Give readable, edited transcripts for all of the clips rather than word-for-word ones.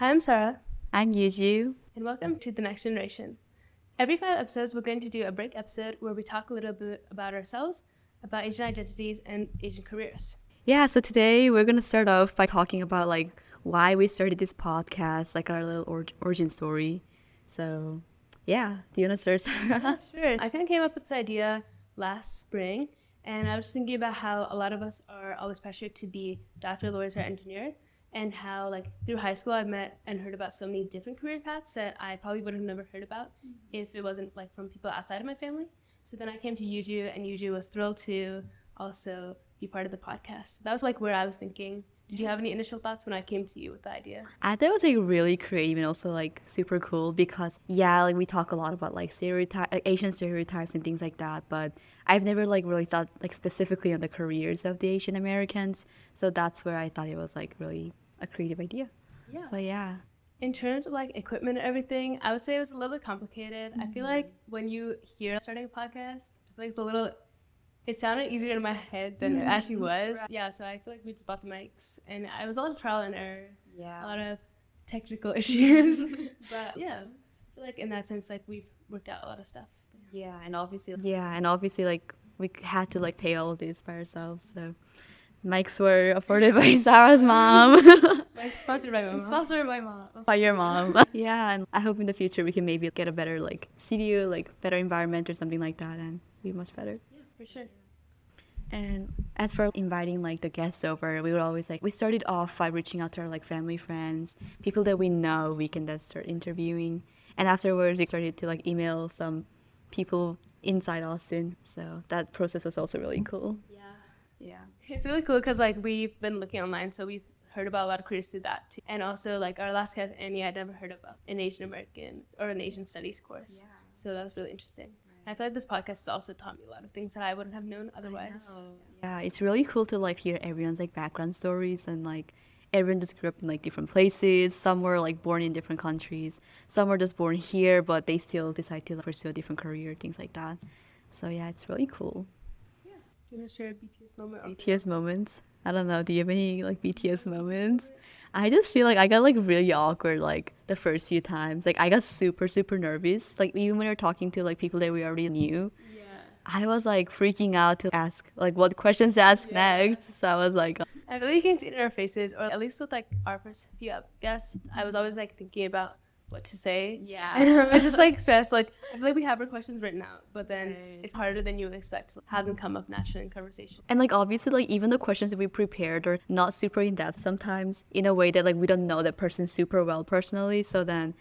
Hi, I'm Sarah, I'm Yuju. and welcome to The Next Generation. Every 5 episodes, we're going to do a break episode where we talk a little bit about ourselves, about Asian identities, and Asian careers. Yeah, so today we're going to start off by talking about why we started this podcast, like our little origin story. So, yeah, do you want to start, Sarah? Sure. I kind of came up with this idea last spring, and I was just thinking about how a lot of us are always pressured to be doctor, lawyers, or engineers, and how through high school I've met and heard about so many different career paths that I probably would have never heard about if it wasn't from people outside of my family. So then I came to Yuju, and Yuju was thrilled to also be part of the podcast. That was where I was thinking. Did you have any initial thoughts when I came to you with the idea? I thought it was really creative and also super cool because we talk a lot about Asian stereotypes and things like that, but I've never really thought specifically on the careers of the Asian Americans. So that's where I thought it was really a creative idea. Yeah. But yeah. In terms of equipment and everything, I would say it was a little bit complicated. I feel like when you hear starting a podcast, it sounded easier in my head than it actually was. Yeah, so I feel like we just bought the mics, and it was a lot of trial and error. Yeah. A lot of technical issues. But yeah, I feel like in that sense, we've worked out a lot of stuff. Yeah, and obviously we had to pay all of this by ourselves. So mics were afforded by Sarah's mom. Sponsored by my mom. Sponsored by mom. By your mom. Yeah, and I hope in the future we can maybe get a better studio, better environment or something like that, and be much better. Yeah, for sure. And as for inviting the guests over, we would always we started off by reaching out to our family, friends, people that we know we can then start interviewing. And afterwards we started to email some people inside Austin. So that process was also really cool. Yeah. It's really cool because we've been looking online, so we've heard about a lot of careers through that too. And also our last guest, Annie, I'd never heard about an Asian American or an Asian Studies course. Yeah. So that was really interesting. I feel like this podcast has also taught me a lot of things that I wouldn't have known otherwise. Yeah, it's really cool to hear everyone's background stories, and everyone just grew up in different places. Some were born in different countries. Some were just born here, but they still decide to pursue a different career, things like that. So yeah, it's really cool. Yeah. Do you want to share a BTS moment? BTS moments? I don't know. Do you have any BTS moments? I just feel I got really awkward the first few times. I got super nervous. Even when you're talking to people that we already knew. Yeah. I was freaking out to ask what questions to ask next. So I was I feel like you can see it in our faces, or at least with our first few guests. I was always thinking about what to say. Yeah. And I was just stressed. I feel we have our questions written out, but then it's harder than you would expect to have them come up naturally in conversation. And obviously even the questions that we prepared are not super in depth sometimes, in a way that we don't know that person super well personally. So then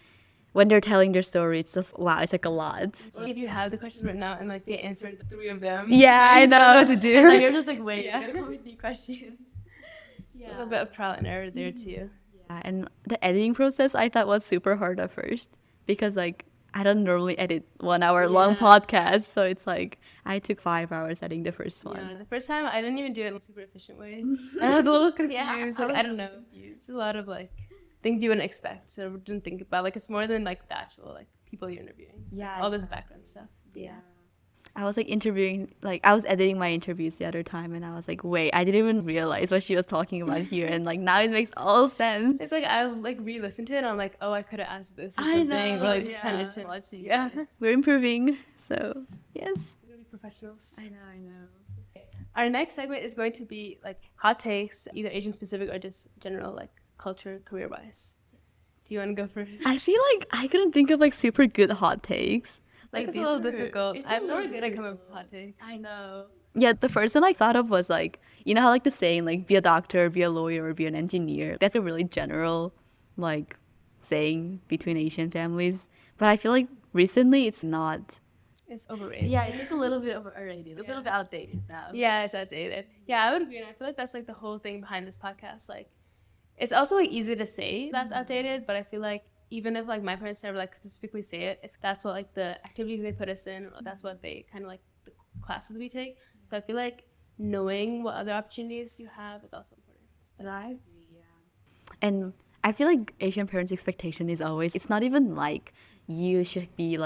when they're telling their story, it's just wow, it's a lot. Or if you have the questions written out and they answered the 3 of them. Yeah, I know what to do. And you're just wait, yeah. come with new questions. A little bit of trial and error there too. Yeah, and the editing process I thought was super hard at first because I don't normally edit 1 hour long podcast, so it's I took 5 hours editing the first one. Yeah, the first time I didn't even do it in a super efficient way. And I was a little confused. I don't know. It's a lot of things you wouldn't expect. So I didn't think about it's more than the actual people you're interviewing. It's, all this background stuff. Yeah. I was interviewing, I was editing my interviews the other time, and I was wait, I didn't even realize what she was talking about here, and now it makes all sense. It's I re-listened to it, and I'm oh, I could have asked this or something. I know. Or this kind of yeah. We're improving, so yes. We're gonna be professionals. I know. Our next segment is going to be hot takes, either Asian specific or just general culture, career wise. Do you want to go first? I feel I couldn't think of super good hot takes. It's a little difficult. I'm not good at coming up with hot takes. I know. Yeah, the first one I thought of was you know how the saying be a doctor, be a lawyer, or be an engineer. That's a really general saying between Asian families. But I feel recently it's not. It's overrated. Yeah, it's a little bit overrated, a little bit outdated now. Yeah, it's outdated. Yeah, I would agree, and I feel that's the whole thing behind this podcast. It's also easy to say that's outdated, but I feel even if my parents never specifically say it, that's what the activities they put us in, that's what they kind of the classes we take. So I feel knowing what other opportunities you have is also important. So I agree, yeah. And I feel Asian parents' expectation is always, it's not even you should be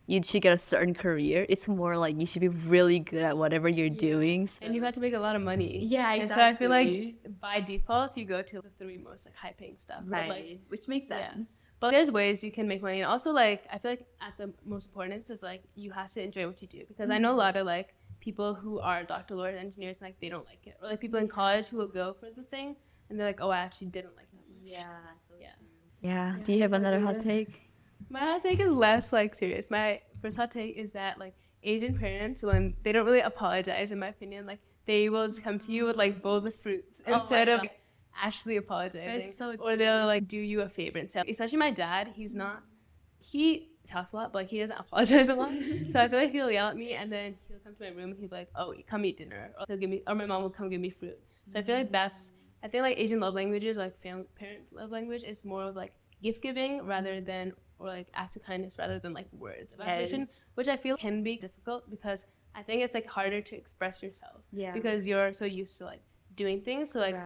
you should get a certain career. It's more like you should be really good at whatever you're doing. So. And you have to make a lot of money. Yeah, And so I feel like exactly. by default you go to the three most like high paying stuff. But, Right, like, which makes yeah. sense. But there's ways you can make money, and also like I feel like at the most important is like you have to enjoy what you do, because I know a lot of like people who are doctor, lawyer, engineers, like they don't like it, or like people in college who will go for the thing and they're like, oh, I actually didn't like that much. So Yeah. Yeah. Do you have another hot take? My hot take is less like serious. My first hot take is that like Asian parents, when they don't really apologize, in my opinion, like they will just come to you with like bowls of fruits instead of like, actually apologizing. That's so Or they'll like do you a favor and stuff. Especially my dad, he talks a lot, but like, he doesn't apologize a lot. So I feel like he'll yell at me and then he'll come to my room and he'll be like, oh, come eat dinner. Or he'll give me, or my mom will come give me fruit. So I feel like I think like Asian love languages, like parent love language, is more of like gift giving rather than, or like acts of kindness rather than like words of affirmation, which I feel can be difficult because I think it's like harder to express yourself. Yeah. Because you're so used to like doing things. So like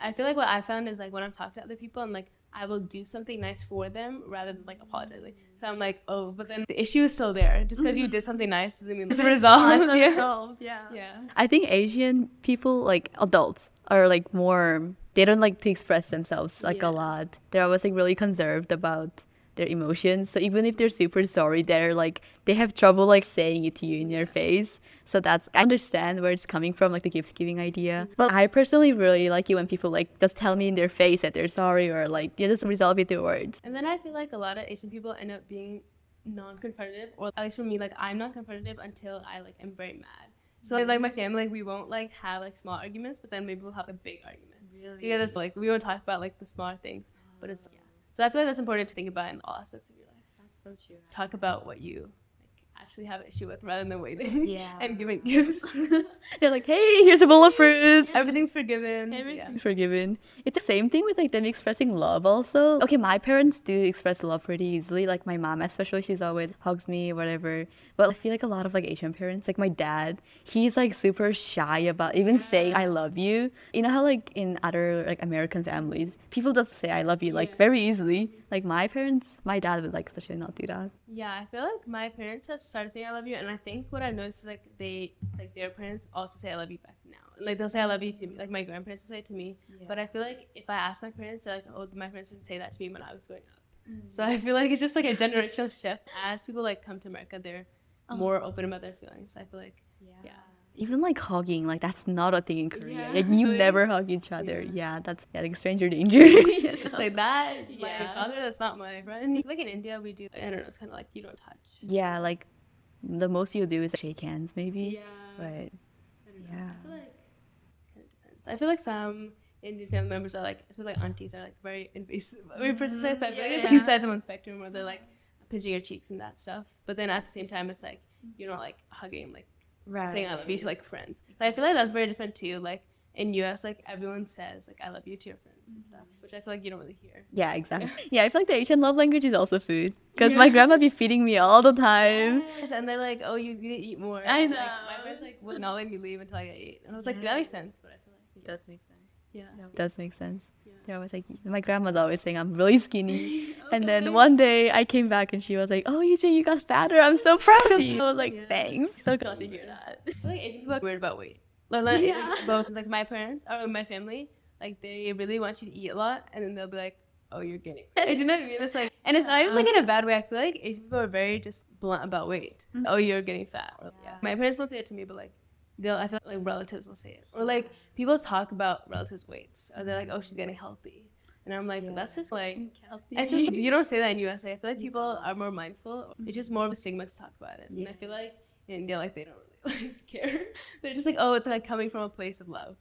I feel like what I found is like when I'm talking to other people and like I will do something nice for them rather than like apologizing. So I'm like, oh, but then the issue is still there. Just because you did something nice doesn't mean it's resolved. Yeah. I think Asian people, like adults, are like more, they don't like to express themselves like a lot. They're always like really conserved about their emotions. So even if they're super sorry, they're like, they have trouble like saying it to you in your face. So I understand where it's coming from, like the gift giving idea. But I personally really like it when people like just tell me in their face that they're sorry, or like you just resolve it through words. And then I feel like a lot of Asian people end up being non-confrontative, or at least for me, like I'm not confrontative until I like am very mad. So like my family, like, we won't like have like small arguments, but then maybe we'll have a big argument. Really? Because it's like we won't talk about like the smaller things, but it's So I feel like that's important to think about in all aspects of your life. That's so true. Talk about what you like, actually have an issue with rather than waiting and giving gifts. They're like, hey, here's a bowl of fruits. Everything's forgiven. Everything's forgiven. It's the same thing with like them expressing love also. Okay, my parents do express love pretty easily. Like my mom especially, she's always hugs me, whatever. But I feel like a lot of like Asian parents, like my dad, he's like super shy about even saying I love you. You know how like in other like American families, people just say I love you like very easily. Like my dad would like especially not do that. Yeah, I feel like my parents have started saying I love you, and I think what I've noticed is like their parents also say I love you back now. Like they'll say I love you to me. Like my grandparents will say it to me. But I feel like if I ask my parents, they're like, oh, my parents didn't say that to me when I was growing up. So I feel like it's just like a generational shift. As people like come to America, they're more open about their feelings. I feel like Even like hugging, like that's not a thing in Korea. Like you never hug each other. Yeah, that's like stranger danger. It's like that is my father, that's not my friend. Like in India, we do, I don't know, it's kind of like you don't touch. Yeah, like the most you'll do is shake hands maybe. But I feel like it depends. I feel like some Indian family members are like, especially like aunties, are like very invasive. Very personal. So I feel like it's two sides of one spectrum where they're like pinching your cheeks and that stuff. But then at the same time, it's like you're not like hugging, like saying I love you to like friends. But I feel like that's very different too. Like in US, like everyone says like I love you to your friends and stuff, which I feel like you don't really hear. yeah, exactly. Yeah, I feel like the Asian love language is also food. Because my grandma be feeding me all the time. Yes, and they're like, oh, you need to eat more. I know. Like, my friends like would not let me leave until I ate, and I was like, that makes sense. But I feel like It does make sense. yeah. It does make sense. They're always like, my grandma's always saying I'm really skinny. And then one day I came back and she was like, oh, EJ, you got fatter. I'm so proud of you. I was like, thanks. So glad to hear that. I feel like Asian people are weird about weight. Like, both like my parents or my family, like they really want you to eat a lot, and then they'll be like, oh, you're getting fat. Do you know what I mean? It's like, and it's not even like in a bad way. I feel like Asian people are very just blunt about weight. Oh, you're getting fat. Or, my parents won't say it to me, but like I feel like relatives will say it, or like people talk about relatives' weights, or they're like, oh, she's getting healthy, and I'm like, that's just like, it's just, you don't say that in USA. I feel like people are more mindful. It's just more of a stigma to talk about it, and I feel like in India, like they don't really like care. They're just like, oh, it's like coming from a place of love,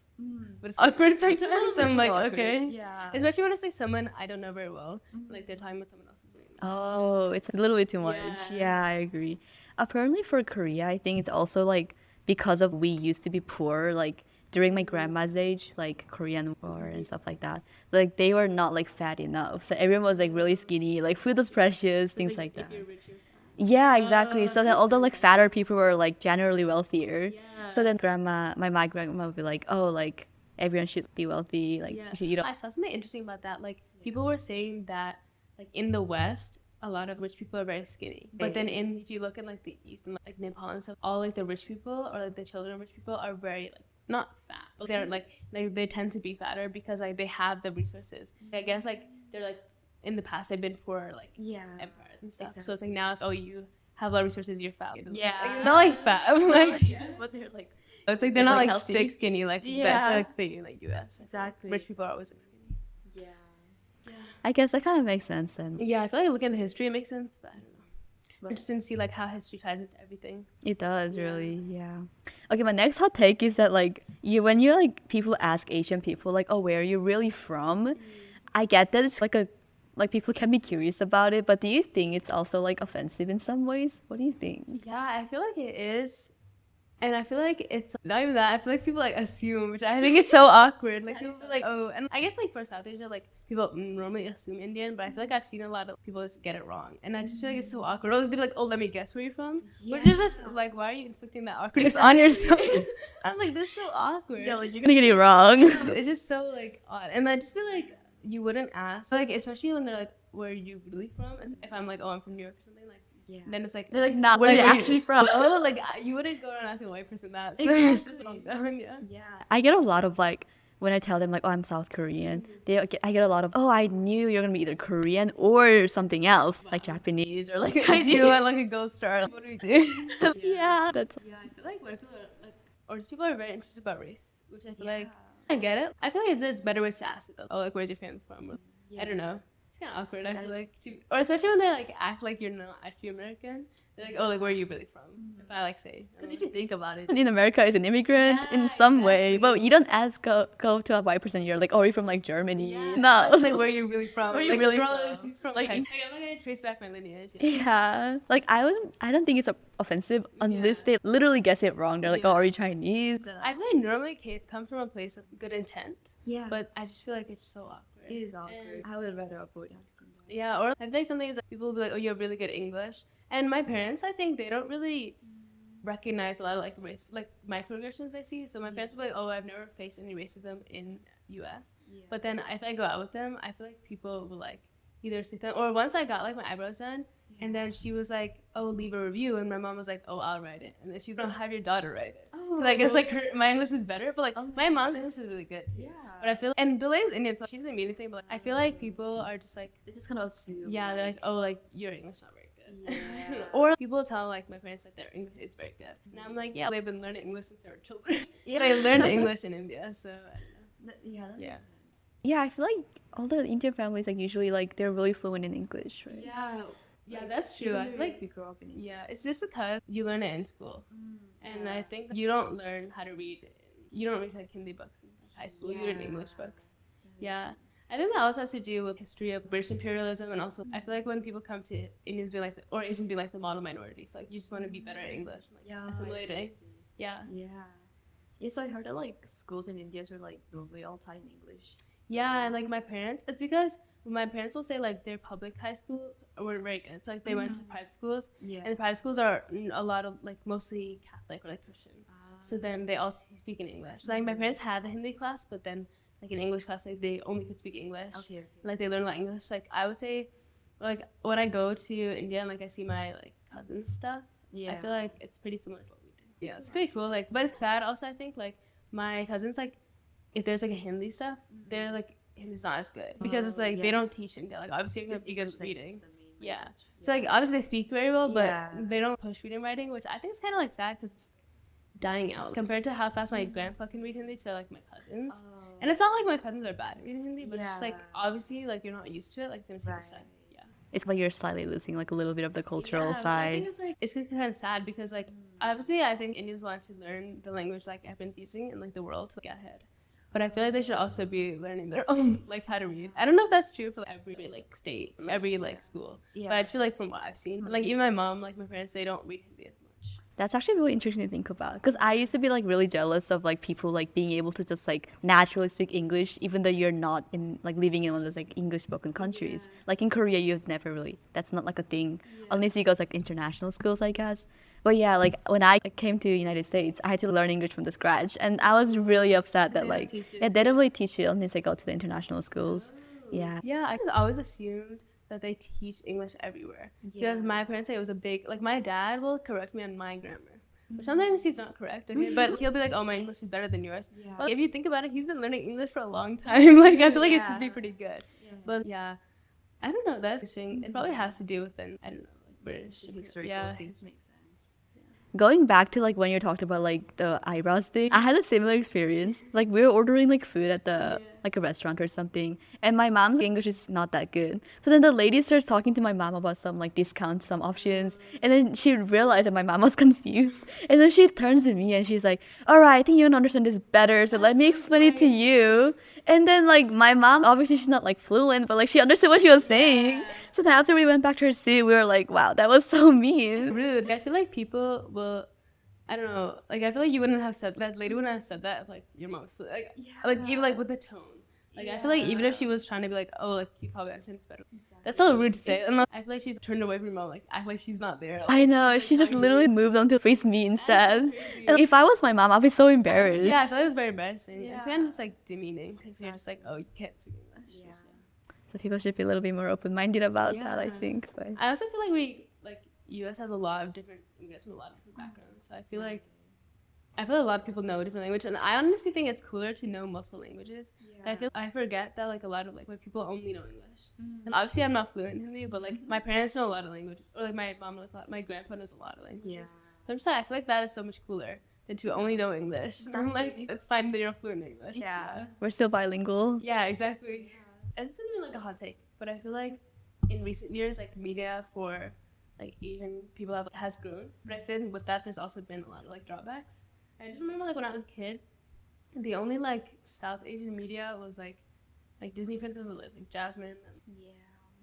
but it's awkward sometimes. I'm like, okay, especially when it's like someone I don't know very well, like they're talking about someone else's weight. Oh, it's a little bit too much. Yeah, I agree. Apparently for Korea, I think it's also like because of we used to be poor, like during my grandma's age, like Korean War and stuff like that. Like they were not like fat enough. So everyone was like really skinny, like food was precious, things like that. Yeah, exactly. So then all the like fatter people were like generally wealthier. So then my grandma would be like, oh, like everyone should be wealthy, like you should eat. I saw something interesting about that. Like people were saying that like in the West, a lot of rich people are very skinny. But then if you look at like the East and like Nepal and stuff, all like the rich people or like the children of rich people are very like not fat, but they're like they tend to be fatter because like they have the resources. I guess like they're like in the past they've been poor like empires and stuff. So it's like now it's you have a lot of resources, you're fat. Yeah. Like, you're not like fat, like But they're like it's like they're not like healthy. stick skinny like that's like the like US. Exactly. Rich people are always like skinny. I guess that kind of makes sense then. Yeah, I feel like looking at the history it makes sense, but I don't know. Interesting to see like how history ties into everything. It does really, yeah. Okay, my next hot take is that like when you like people ask Asian people like, oh, where are you really from? I get that it's like people can be curious about it, but do you think it's also like offensive in some ways? What do you think? Yeah, I feel like it is. And I feel like it's not even that. I feel like people like assume, which I think it's so awkward. Like people feel like, oh, and I guess like for South Asia, like people normally assume Indian, but I feel like I've seen a lot of people just get it wrong, and I just feel like it's so awkward. Or they'll be like, oh, let me guess where you're from, which is just like, why are you inflicting that awkwardness on yourself? I'm like, this is so awkward. Yeah, like you're gonna get it wrong. It's just so like odd, and I just feel like you wouldn't ask, like especially when they're like, where are you really from? It's, if I'm like, oh, I'm from New York or something, like. Yeah. Then it's like They're like, not where like, you're actually from. Oh, like you wouldn't go around asking a white person that. So it's just like Yeah. I get a lot of like when I tell them like, oh, I'm South Korean. I get a lot of, oh, I knew you're gonna be either Korean or something else, like Japanese or like Chinese. You want like a gold star. Like, what do we do? Yeah, that's. Yeah, I feel like white people are like, or just people are very interested about race, which I feel like I get it. I feel like there's better ways to ask it though. Oh, like where's your family from? Or, I don't know. It's kind of awkward. I feel like, or especially when they like act like you're not actually American. They're like, oh, like where are you really from? If I like say, Because if you think about it, in America, is an immigrant in some way, but you don't ask go to a white person. You're like, oh, are you from like Germany? Yeah. No, Like where are you really from? Where are you like, really girl, from? she's from Like, Texas. Like, I'm not gonna trace back my lineage. yeah, like I don't think it's offensive unless they literally guess it wrong. They're like, oh, are you Chinese? I feel like normally it comes from a place of good intent. Yeah, But I just feel like it's so awkward. it is awkward. I would rather avoid asking. Yeah, or I feel like something is like people will be like, oh, you have really good English. And my parents, I think they don't really recognize a lot of like race, like microaggressions I see. So my parents will be like, oh, I've never faced any racism in US. But then if I go out with them, I feel like people will like either say that, or once I got like my eyebrows done, and then she was like, oh, leave a review, and my mom was like, oh, I'll write it, and then she's like, have your daughter write it. Oh, I guess like my English is better, but like my mom's English is really good too. Yeah. But I feel, and the lady's Indian, so she doesn't mean anything, but like, I feel like people are just like, They just kind of assume. yeah, they're like, oh, like your English not very good. Yeah. Or people tell like my parents that their English is very good, and I'm like, yeah, they've been learning English since they were children. Yeah. They learned English in India, so I don't know. Yeah. That Yeah. makes sense. Yeah, I feel like all the Indian families like usually like they're really fluent in English, right? Yeah, that's true. I feel like we grow up in. yeah, it's just because you learn it in school, and I think you don't learn how to read. You don't read like Hindi books in high school. You read English books. Yeah. I think that also has to do with history of British imperialism, and also I feel like when people come to Indians being like or Asians being like the model minority, so like you just want to be better at English, and, like assimilating. Yeah. Yeah. Yes, I heard that like schools in India are like normally all taught in English. Yeah, and like my parents, it's because my parents will say like their public high schools weren't very good. It's like they went to private schools, Yeah. and the private schools are a lot of like mostly Catholic or like Christian. So then they all speak in English. So, like my parents had a Hindi class, but then like in English class, like they only could speak English. Okay. Like they learn a lot of English. Like I would say, like when I go to India and like I see my like cousins stuff, I feel like it's pretty similar to what we do. Yeah, it's pretty cool. Like, but it's sad also. I think like my cousins like if there's like a Hindi stuff, they're like Hindi's not as good because it's like they don't teach India. Like obviously you're gonna be good at reading. Yeah. So like obviously they speak very well, but they don't push reading and writing, which I think is kind of like sad because it's dying out compared to how fast my grandpa can read Hindi to like my cousins. And it's not like my cousins are bad at reading Hindi, but it's just like obviously like you're not used to it. Like it's gonna take a second. Yeah. It's like you're slightly losing like a little bit of the cultural I side. think it's kind of sad because like obviously I think Indians want to learn the language like everyone's using in like the world to get ahead. But I feel like they should also be learning their own, like, how to read. I don't know if that's true for like, every, like, state, every, like, school. But I just feel like from what I've seen, like, even my mom, like, my parents, they don't read Hindi as much. That's actually really interesting to think about because I used to be like really jealous of like people like being able to just like naturally speak English even though you're not in like living in one of those like English spoken countries. Like in Korea, you've never really, that's not like a thing unless you go to like international schools, I guess. But yeah, like when I came to United States, I had to learn English from the scratch, and I was really upset that like they don't really teach you unless I go to the international schools. Yeah. Yeah, I just always assumed that they teach English everywhere. Because my parents say it was a big, like, my dad will correct me on my grammar. But sometimes he's not correct, okay? But he'll be like, oh, my English is better than yours. Yeah. Well, if you think about it, he's been learning English for a long time. Like, I feel like it should be pretty good. But yeah, I don't know. That's interesting. It probably has to do with, I don't know, like British Historical things make sense. Going back to like when you talked about like the eyebrows thing, I had a similar experience. Like we were ordering like food at the like a restaurant or something, and my mom's English is not that good. So then the lady starts talking to my mom about some like discounts, some options, and then she realized that my mom was confused, and then she turns to me and she's like, "All right, I think you don't understand this better, so let me explain it to you." And then like my mom, obviously she's not like fluent, but like she understood what she was saying. So then after we went back to her seat, we were like, "Wow, that was so mean." Rude. I feel like people will, I don't know, like I feel like you wouldn't have said that lady wouldn't have said that if like your mom was like even like with the tone. Like I feel like even if she was trying to be like, oh, like you probably understand this better. That's so rude to say. And like, I feel like she's turned away from your mom, like act like she's not there. Like, I know, she just literally moved on to face me instead. And if I was my mom, I'd be so embarrassed. Yeah, I feel like it's very embarrassing. It's kind of just like demeaning because you're just like, oh, you can't speak English. Yeah. So people should be a little bit more open-minded about that, I think. But I also feel like U.S. has a lot of different immigrants from a lot of different backgrounds. So I feel like a lot of people know a different language, and I honestly think it's cooler to know multiple languages. I feel I forget that like a lot of like white people only know English, and obviously I'm not fluent in Hindi, but like my parents know a lot of languages, or like my mom knows a lot, my grandpa knows a lot of languages. Yeah. So I'm just like, I feel like that is so much cooler than to only know English. I'm like, it's fine that you're fluent in English. Yeah. we're still bilingual. Yeah, exactly. It's not even like a hot take, but I feel like in recent years, like media for like Asian people has grown. But I think with that, there's also been a lot of like drawbacks. I just remember like when I was a kid, the only like South Asian media was like Disney Princess Elizabeth, like Jasmine. And,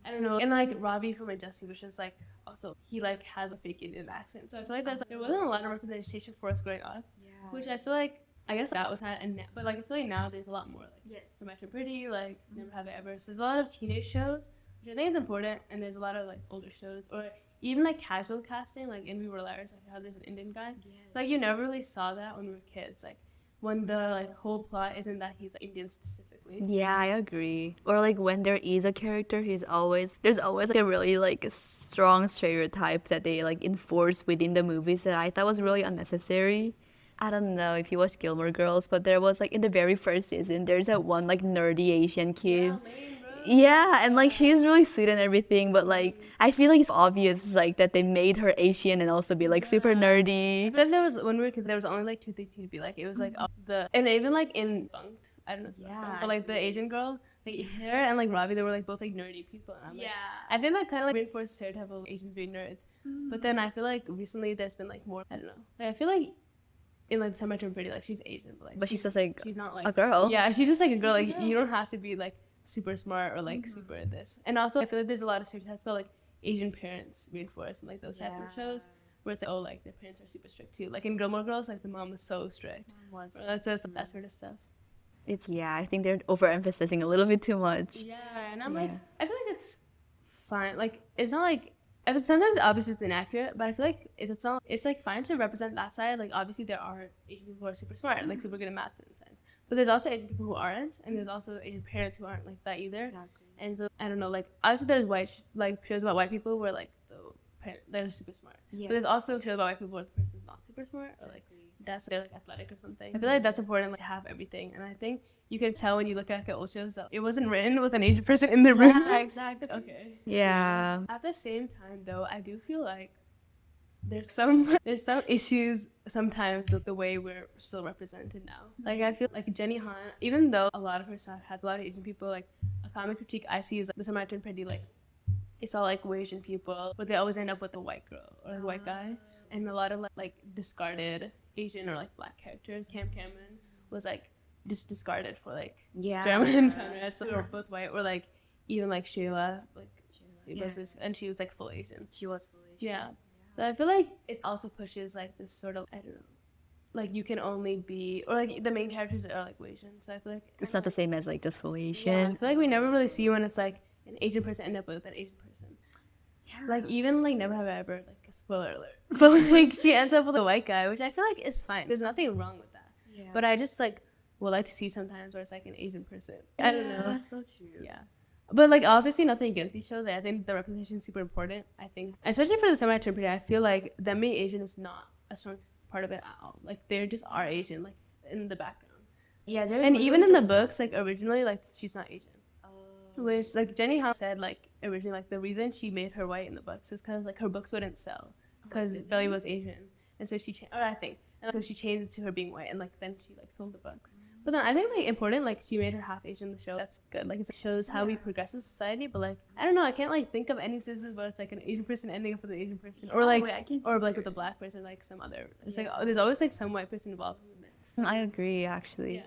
I don't know, and like Ravi from Majesty, which is like also he like has a fake Indian accent. So I feel like there wasn't a lot of representation for us growing up, which I feel like I guess that was kind of, but like I feel like now there's a lot more like So Much and Pretty, like Never Have I Ever. So there's a lot of teenage shows, which I think is important, and there's a lot of like older shows or even like casual casting, like in We Were Liars, like how there's an Indian guy. Like you never really saw that when we were kids, like when the like whole plot isn't that he's like, Indian specifically. Yeah, I agree. Or like when there is a character, there's always like a really like strong stereotype that they like enforce within the movies that I thought was really unnecessary. I don't know if you watched Gilmore Girls, but there was like in the very first season, there's that one like nerdy Asian kid. Yeah, and like she's really sweet and everything, but like I feel like it's obvious like that they made her Asian and also be like super nerdy. Then there was when we were kids, there was only like two things to be like. It was like and even like in Bunked, I don't know, if you know Bunked, but like the Asian girl, like her and like Ravi, they were like both like nerdy people. And I'm like, I think that kind of like reinforced the stereotype of Asians being nerds. But then I feel like recently there's been like more. I don't know. Like I feel like in like Some Much Pretty, like she's Asian, but like But she's just like she's not like a girl. Yeah, she's just like a girl. Like you don't have to be like super smart or like super this. And also I feel like there's a lot of stereotypes about like Asian parents reinforced in like those type of shows where it's like, oh, like their parents are super strict too. Like in Gilmore Girls, like the mom was so strict. That's that sort of stuff. I think they're overemphasizing a little bit too much. Yeah, and I'm like, I feel like it's fine. Like it's not like sometimes obviously it's inaccurate, but I feel like it's not. It's like fine to represent that side. Like obviously there are Asian people who are super smart and like super good at math and science, but there's also Asian people who aren't, and there's also Asian parents who aren't like that either. Exactly. And so I don't know. Like obviously there's white like shows about white people where like the parents they're super smart, but there's also shows about white people where the person's not super smart or like they're like athletic or something. I feel like that's important like, to have everything, and I think you can tell when you look at old shows that it wasn't written with an Asian person in the room. Yeah, exactly. Okay. Yeah. At the same time, though, I do feel like there's some issues sometimes with the way we're still represented now. Like I feel like Jenny Han, even though a lot of her stuff has a lot of Asian people, like a comic critique I see is like, the Some Much Pretty, like it's all like Asian people, but they always end up with a white girl or a white guy, and a lot of like discarded Asian or like black characters. Cameron was like just discarded for like German and Conrad, so they were both white, or like even like Sheila, like it was this, and she was like full Asian. She was full Asian. Yeah. So I feel like it also pushes like this sort of, I don't know, like you can only be, or like the main characters are like Asian. So I feel like It's not the same as like just full Asian. yeah, I feel like we never really see when it's like an Asian person end up with an Asian person. Like even like Never Have I Ever, like a spoiler alert, but like she ends up with a white guy, which I feel like is fine. There's nothing wrong with that. But I just like would like to see sometimes where it's like an Asian person. I don't know. That's so true. Yeah. But like obviously nothing against these shows. Like, I think the representation is super important. I think especially for the semi-term period, I feel like them being Asian is not a strong part of it at all. Like they just are Asian, like in the background. Yeah, they're And even in the just books, like originally, like she's not Asian. Which like Jenny Han said, like originally, like the reason she made her white in the books is because like her books wouldn't sell because Belly was Asian, and so she changed. Or I think, and so she changed it to her being white, and like then she like sold the books. But then I think like important, like she made her half Asian in the show. That's good. Like it shows how we progress in society. But like I don't know, I can't like think of any instances where it's like an Asian person ending up with an Asian person, or like or like with a black person, like some other. It's like there's always like some white person involved in the mix. I agree, actually. Yeah.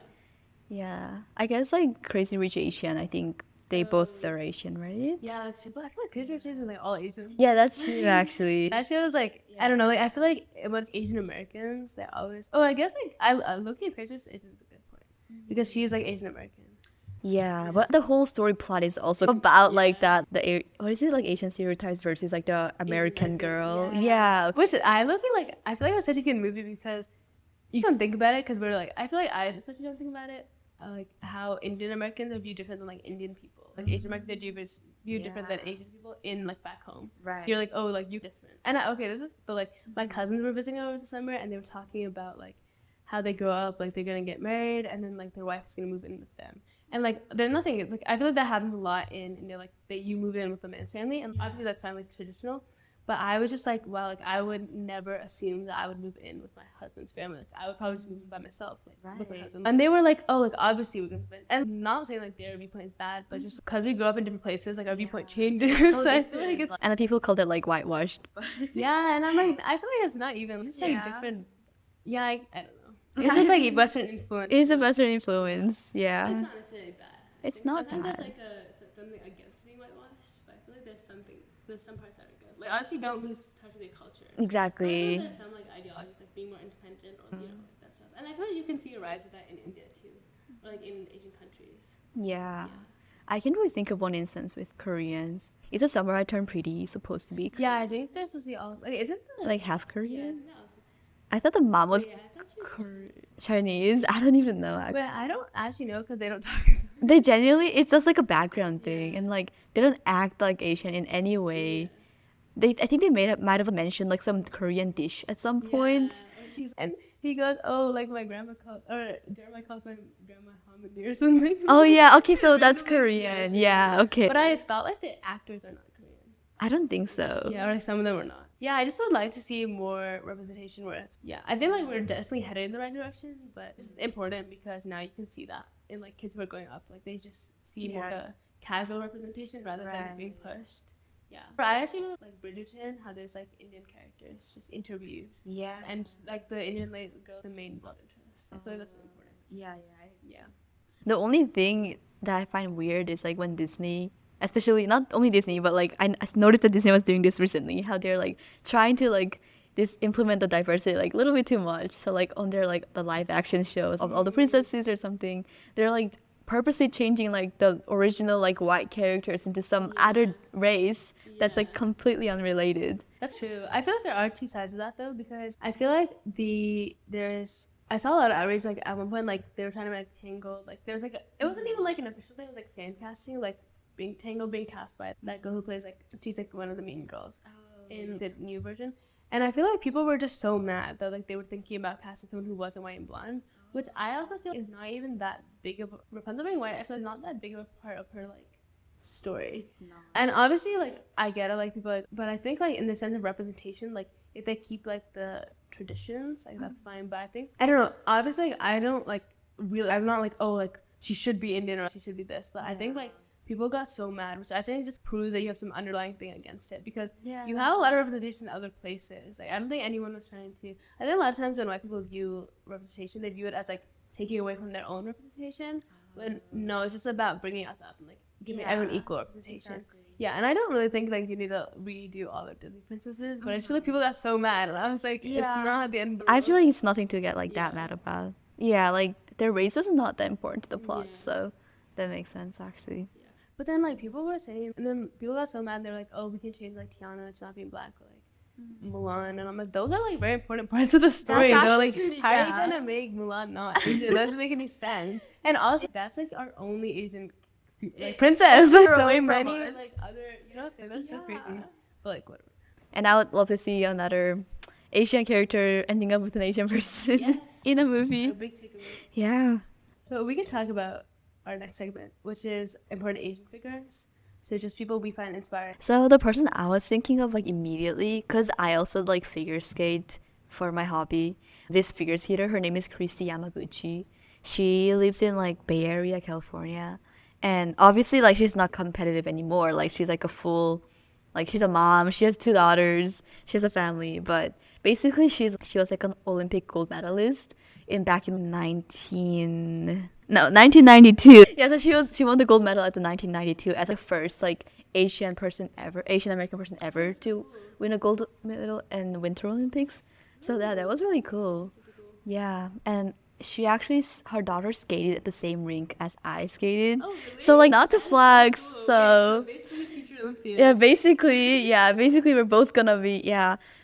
Yeah. I guess like Crazy Rich Asian, I think they both are Asian, right? Yeah, that's true. But I feel like Crazy Rich Asians is like all Asian. Yeah, that's true, actually. That show was like I don't know, like I feel like when it's Asian Americans, they're always. Oh, I guess like I looking at Crazy Rich Asians is a good point because she's like Asian American. Yeah, but the whole story plot is also about like that what is it, like Asian stereotypes versus like the American girl. Yeah. Which I look at like I feel like it was such a good movie because you don't think about it because we're like I feel like I especially don't think about it like how Indian Americans are viewed different than like Indian people. Like Asian Americans are viewed different than Asian people in like back home. Right. You're like, oh, like you're different. And this is but like my cousins were visiting over the summer and they were talking about like how they grow up, like they're gonna get married and then like their wife's gonna move in with them. And like there's nothing. It's like I feel like that happens a lot in India, like that you move in with the man's family, and obviously that's fine, like traditional. But I was just like, wow, like I would never assume that I would move in with my husband's family. Like I would probably just move in by myself, like with my husband. And they were like, oh, like obviously we're gonna move in. And not saying like their viewpoint is bad, but just because we grew up in different places, like our viewpoint changes. So I feel like it's And the people called it like whitewashed. yeah, and I'm like, I feel like it's not even. It's just like different. Yeah, I don't know. It's just like Western influence. It's a Western influence, yeah. It's not necessarily bad. It's not Sometimes bad. there's like something against being whitewashed, but I feel like there's some parts that are good. Like obviously don't lose touch with your culture. Exactly. There's some like ideologies like being more independent or like that stuff. And I feel like you can see a rise of that in India too, or like in Asian countries. Yeah. I can't really think of one instance with Koreans. Is a samurai turned pretty supposed to be Yeah, I think they're supposed to be all like isn't the like half Korean? no, I thought the mom was it's actually Chinese. I don't even know. Actually. but I don't actually know because they don't talk. They genuinely, it's just like a background thing, and like they don't act like Asian in any way. I think they might have mentioned like some Korean dish at some point. And he goes, oh, like my grandma calls, or Jeremiah calls my grandma Hamidi or something. Oh yeah, okay, so that's Korean. Yeah, okay. But I thought like the actors are not Korean. I don't think so. Yeah, or like some of them are not. Yeah, I just would like to see more representation where it's, I think like we're definitely headed in the right direction, but it's important because now you can see that in like kids who are growing up, like they just see more a casual representation rather than it being pushed. Yeah. But I actually really like Bridgerton, how there's like Indian characters just interviewed. Yeah. And like the Indian girl, the main love interest. I feel like that's really important. Yeah. The only thing that I find weird is like when Disney, especially not only Disney, but like I noticed that Disney was doing this recently, how they're like trying to like implement the diversity like a little bit too much. So like on their like the live action shows of all the princesses or something, they're like purposely changing like the original like white characters into some other race that's like completely unrelated. That's true. I feel like there are two sides of that though, because I feel like I saw a lot of outrage like at one point, like they were trying to make Tangled, like there was like it wasn't even like an official thing, it was like fan casting, like Tangled being cast by that girl who plays like she's like one of the main girls in the new version. And I feel like people were just so mad that like they were thinking about casting someone who wasn't white and blonde, which I also feel is not even that big of Rapunzel being white. I feel like not that big of a part of her like story. It's not. And obviously like I get it, like people like, but I think like in the sense of representation, like if they keep like the traditions, like that's fine. But I think I don't know. Obviously, I don't like really. I'm not like oh like she should be Indian or she should be this. But I think like people got so mad, which I think just proves that you have some underlying thing against it because you have a lot of representation in other places. Like I don't think anyone was trying to. I think a lot of times when white people view representation, they view it as like taking away from their own representation. But no, it's just about bringing us up and like giving everyone equal representation. Exactly. Yeah, and I don't really think like you need to redo all of Disney princesses, but I just feel like people got so mad, and I was like, it's not the end of the world. I feel like it's nothing to get like that mad about. Yeah, like their race was not that important to the plot, so that makes sense actually. Yeah. But then like people were saying, and then people got so mad, they were like, oh, we can change like Tiana to not being black, or like Mulan, and I'm like, those are like very important parts of the story. Though, like, how are you gonna make Mulan not Asian? It doesn't make any sense. And also, that's like our only Asian like princess. so So many, many like, like other, you know, so that's so crazy. But like whatever. And I would love to see another Asian character ending up with an Asian person in a movie. A big takeaway. Yeah. So we can talk about our next segment, which is important Asian figures. So just people we find inspiring. So the person I was thinking of like immediately, cause I also like figure skate for my hobby. This figure skater, her name is Christy Yamaguchi. She lives in like Bay Area, California, and obviously like she's not competitive anymore. Like she's like a full, like she's a mom. She has two daughters. She has a family, but basically she was like an Olympic gold medalist in back in 1992. Yeah, so she won the gold medal at the 1992 as the first like Asian American person ever to win a gold medal in Winter Olympics. So that was really cool. Yeah, and she actually her daughter skated at the same rink as I skated. So like not to flex, so basically we're both gonna be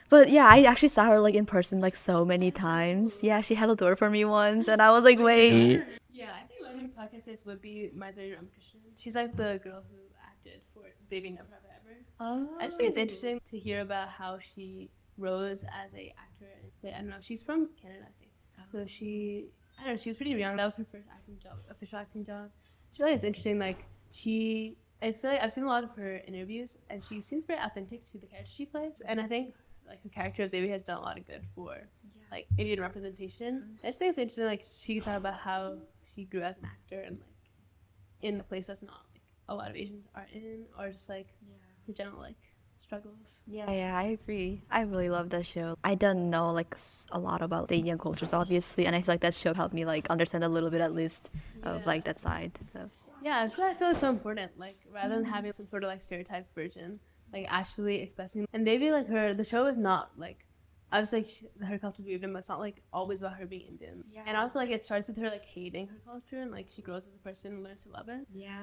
But yeah, I actually saw her like in person like so many times. Yeah, she held a door for me once, and I was like, wait. Yeah, I think my podcast would be my daughter Christian. She's like the girl who acted for Baby Never Have I Ever. Oh. I just think it's interesting to hear about how she rose as a actor. I don't know. She's from Canada, I think. So she was pretty young. That was her first acting job, official acting job. She really is interesting. Like I feel like I've seen a lot of her interviews, and she seems very authentic to the character she plays. And I think like her character of Baby has done a lot of good for like Indian representation. I just think it's interesting. Like she can talk about how she grew as an actor and like in a place that's not like a lot of Asians are in, or just like her general like struggles. Yeah, I agree. I really love that show. I don't know like a lot about the Indian cultures, obviously, and I feel like that show helped me like understand a little bit at least of like that side. So Yeah, that's why I feel it's so important. Like rather than having some sort of like stereotyped version, like actually expressing. And maybe like the show is not like, I was like her culture is Indian, but it's not like always about her being Indian. Yeah. And also like it starts with her like hating her culture, and like she grows as a person and learns to love it. Yeah.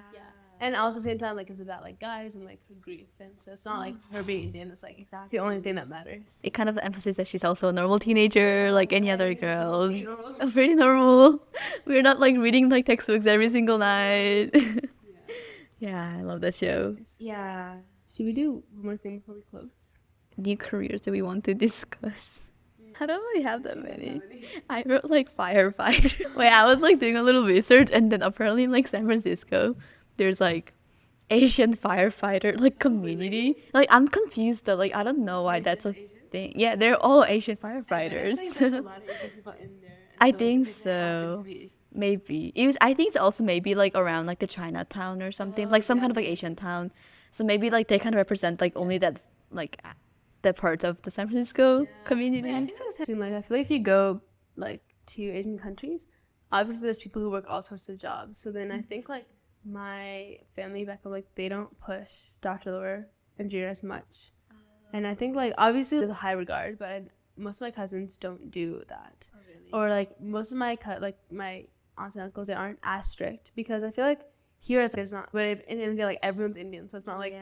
And all at the same time, like it's about like guys and like her grief, and so it's not like her being Indian is like the only thing that matters. it kind of emphasizes that she's also a normal teenager, like any other girls. Pretty normal. We're not like reading like textbooks every single night. Yeah, I love that show. Yeah. Should we do one more thing before we close? New careers that we want to discuss. I don't really have that many. I wrote like firefighter. Wait, I was like doing a little research, and then apparently in like San Francisco, there's like Asian firefighter like community. Like I'm confused though. Like I don't know why that's a thing. Yeah, they're all Asian firefighters. I think so. Maybe I think it's also maybe like around like the Chinatown or something, like some kind of like Asian town. So maybe like they kind of represent like only that like that part of the San Francisco community. I think that's like I feel like if you go like to Asian countries, obviously there's people who work all sorts of jobs. So then I think like my family back home, like they don't push Dr. Laura and Junior as much. And I think like obviously there's a high regard, but most of my cousins don't do that. Oh, really? Or like most of my my aunts and uncles, they aren't as strict, because I feel like here it's like, there's not, but in India like everyone's Indian, so it's not like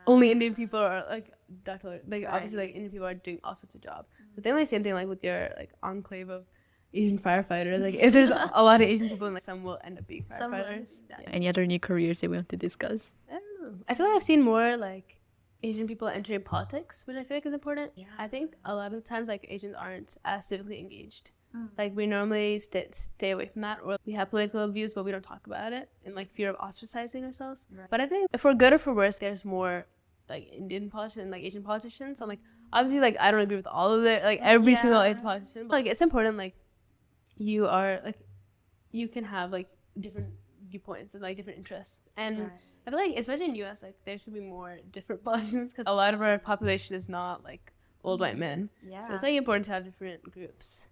only Indian people are like Dr. Laura. Like obviously like Indian people are doing all sorts of jobs. But then like same thing like with your like enclave of Asian firefighters. Like if there's a lot of Asian people, and like some will end up being firefighters. Any other new careers that we want to discuss? I don't know. I feel like I've seen more like Asian people entering politics, which I feel like is important. Yeah. I think a lot of the times like Asians aren't as civically engaged. Like we normally stay away from that, or we have political views but we don't talk about it in like fear of ostracizing ourselves. Right. But I think if for good or for worse, there's more like Indian politicians and like Asian politicians. So like obviously like I don't agree with all of it, like every single Asian politician, but like it's important like you are like you can have like different viewpoints and like different interests. And I feel like especially in the US, like there should be more different politicians, because a lot of our population is not like old white men. So it's like important to have different groups.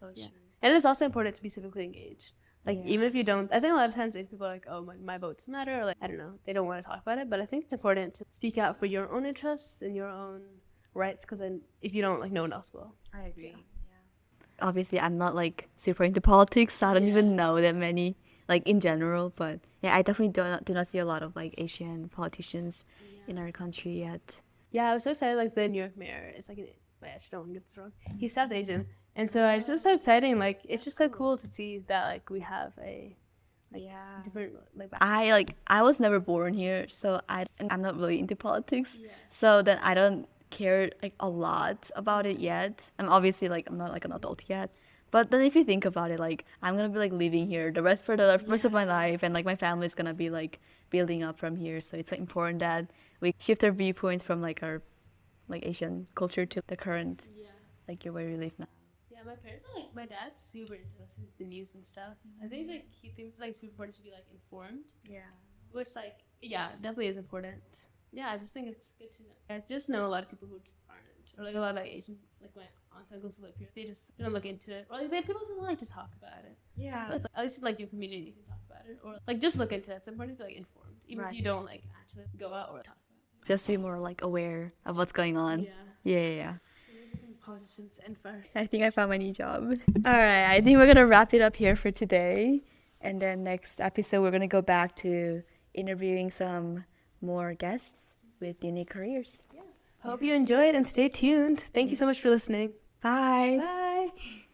And it's also important to be civically engaged. Like even if you don't, I think a lot of times people are like, oh, my vote doesn't matter, or like I don't know, they don't want to talk about it. But I think it's important to speak out for your own interests and your own rights, because then if you don't, like no one else will. I agree. Obviously I'm not like super into politics, so I don't even know that many like in general, but yeah, I definitely do not see a lot of like Asian politicians in our country yet. Yeah, I was so excited. Like the New York mayor is like, I actually don't want to get this wrong. He's South Asian, and so it's just so exciting. Like it's just so cool to see that like we have a Yeah. different like I was never born here, so I'm not really into politics. So then I don't care like a lot about it yet. I'm obviously like I'm not like an adult yet. But then if you think about it, like I'm gonna be like living here the rest of my life, and like my family's gonna be like building up from here. So it's like important that we shift our viewpoints from like our like Asian culture to the current like where we live now. Yeah, my parents are like, my dad's super into listening to the news and stuff. I think he thinks it's like super important to be like informed, Yeah. which like yeah, definitely is important. Yeah, I just think it's good to know. I just know a lot of people who aren't, or like a lot of like Asian, like my aunts and uncles who live here, they just don't look into it, or like people just don't like to talk about it. Yeah. But it's, at least in, like your community, you can talk about it, or like just look into it. It's important to be like informed, even if Right. you don't like actually go out or talk about Just to be more like aware of what's going on. it. Yeah. Politicians and fire. I think I found my new job. All right, I think we're gonna wrap it up here for today, and then next episode we're gonna go back to interviewing some more guests with unique careers. Hope you enjoyed and stay tuned. Thank you so much for listening. Bye. Bye.